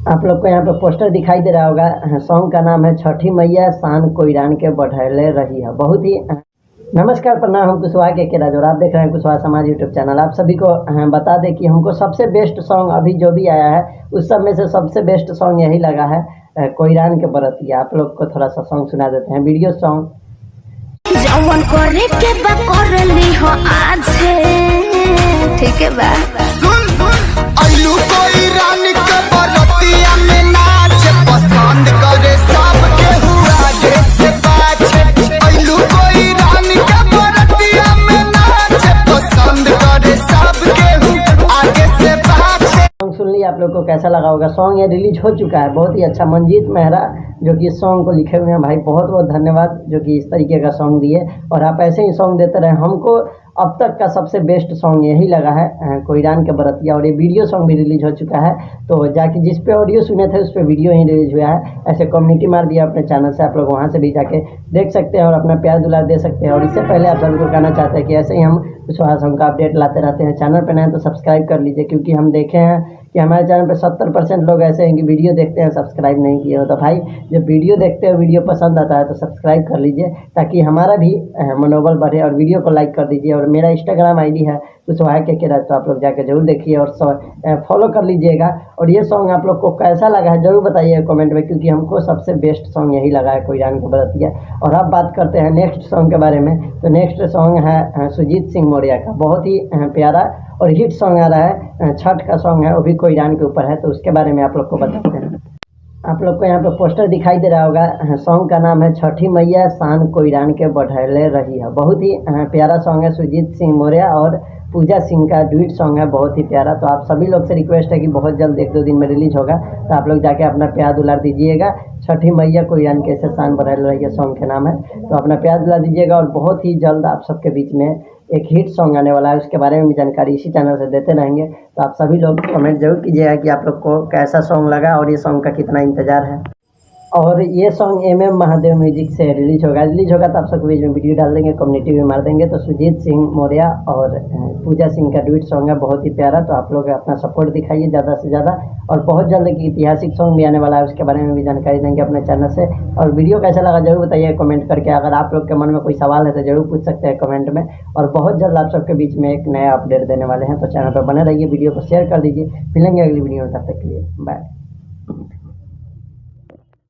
आप लोग को यहाँ पे पोस्टर दिखाई दे रहा होगा। सॉन्ग का नाम है छठी मैया शान कोईरान के बढ़ैले रही है। बहुत ही नमस्कार, प्रणाम। हम कुशवाहा के राज और आप देख रहे हैं कुशवाहा समाज यूट्यूब चैनल। आप सभी को बता दें कि हमको सबसे बेस्ट सॉन्ग अभी जो भी आया है उस सब में से सबसे बेस्ट सॉन्ग यही लगा है, कोईरान के बरतिया। आप लोग को थोड़ा सा सॉन्ग सुना देते हैं, वीडियो सॉन्ग। जवन करे के बा कर ली हो आज, ठीक है बा। सुन आइलू कोईरान के बरतिया में नाच पसंद करे सब के हुआ आगे से पाछे। आइलू कोईरान के बरतिया में नाच पसंद करे सब के हुआ आगे से पाछे। सॉन्ग सुन लिया, आप लोग को कैसा लगा होगा। सॉन्ग ये रिलीज हो चुका है, बहुत ही अच्छा। मंजीत मेहरा जो कि इस सॉन्ग को लिखे हुए हैं, भाई बहुत बहुत धन्यवाद जो कि इस तरीके का सॉन्ग दिए और आप ऐसे ही सॉन्ग देते रहे। हमको अब तक का सबसे बेस्ट सॉन्ग यही लगा है, कोईरान के बरतिया। और ये वीडियो सॉन्ग भी रिलीज हो चुका है, तो जाके जिस पे ऑडियो सुने थे उस पे वीडियो ही रिलीज हुआ है। ऐसे कम्युनिटी मार दिया अपने चैनल से, आप लोग वहाँ से भी जाके देख सकते हैं और अपना प्यार दुलार दे सकते हैं। और इससे पहले आप सभी को कहना चाहते हैं कि ऐसे ही हम कुशवाहा सॉन्ग का अपडेट लाते रहते हैं। चैनल पर नए तो सब्सक्राइब कर लीजिए, क्योंकि हम देखे हैं कि हमारे चैनल पे 70% लोग ऐसे हैं कि वीडियो देखते हैं सब्सक्राइब नहीं किए हो। तो भाई जब वीडियो देखते हो, वीडियो पसंद आता है तो सब्सक्राइब कर लीजिए, ताकि हमारा भी मनोबल बढ़े। और वीडियो को लाइक कर दीजिए। और मेरा इंस्टाग्राम आईडी है कुशवाहा के राज, तो आप लोग जाकर जरूर देखिए और फॉलो कर लीजिएगा। और ये सॉन्ग आप लोग को कैसा लगा है जरूर बताइए कमेंट में, क्योंकि हमको सबसे बेस्ट सॉन्ग यही लगा है, कोईरान के बरतिया। और अब बात करते हैं नेक्स्ट सॉन्ग के बारे में। तो नेक्स्ट सॉन्ग है सुजीत सिंह मौर्य का, बहुत ही प्यारा और हिट सॉन्ग आ रहा है। छठ का सॉन्ग है, वो भी कोईरान के ऊपर है, तो उसके बारे में आप लोग को बताते हैं। आप लोग को यहाँ पे पोस्टर दिखाई दे रहा होगा। सॉन्ग का नाम है छठी मैया शान कोईरान के बढ़ैले रही है। बहुत ही प्यारा सॉन्ग है, सुजीत सिंह मौर्य और पूजा सिंह का ड्यूट सॉन्ग है, बहुत ही प्यारा। तो आप सभी लोग से रिक्वेस्ट है कि बहुत जल्द 1-2 दिन में रिलीज होगा, तो आप लोग जाके अपना प्यार दुलार दीजिएगा। छठी मैया कोईरान के शान बढ़ैले रही है सॉन्ग के नाम है, तो अपना प्यार दुलार दीजिएगा। और बहुत ही जल्द आप सबके बीच में एक हिट सॉन्ग आने वाला है, उसके बारे में भी जानकारी इसी चैनल से देते रहेंगे। तो आप सभी लोग कमेंट जरूर कीजिएगा कि आप लोग को कैसा सॉन्ग लगा और ये सॉन्ग का कितना इंतजार है। और ये सॉन्ग MM महादेव म्यूजिक से रिलीज होगा तो आप सबके बीच में वीडियो डाल देंगे, कम्युनिटी में मार देंगे। तो सुजीत सिंह मौर्य और पूजा सिंह का ड्यूट सॉन्ग है, बहुत ही प्यारा। तो आप लोग अपना सपोर्ट दिखाइए ज़्यादा से ज़्यादा। और बहुत जल्द एक ऐतिहासिक सॉन्ग भी आने वाला है, उसके बारे में भी जानकारी देंगे अपने चैनल से। और वीडियो कैसा लगा जरूर बताइए कमेंट करके। अगर आप लोग के मन में कोई सवाल है तो जरूर पूछ सकते हैं कमेंट में। और बहुत जल्द आप सबके बीच में एक नया अपडेट देने वाले हैं, तो चैनल पर बने रहिए, वीडियो को शेयर कर दीजिए। मिलेंगे अगली वीडियो में, तब तक के लिए बाय।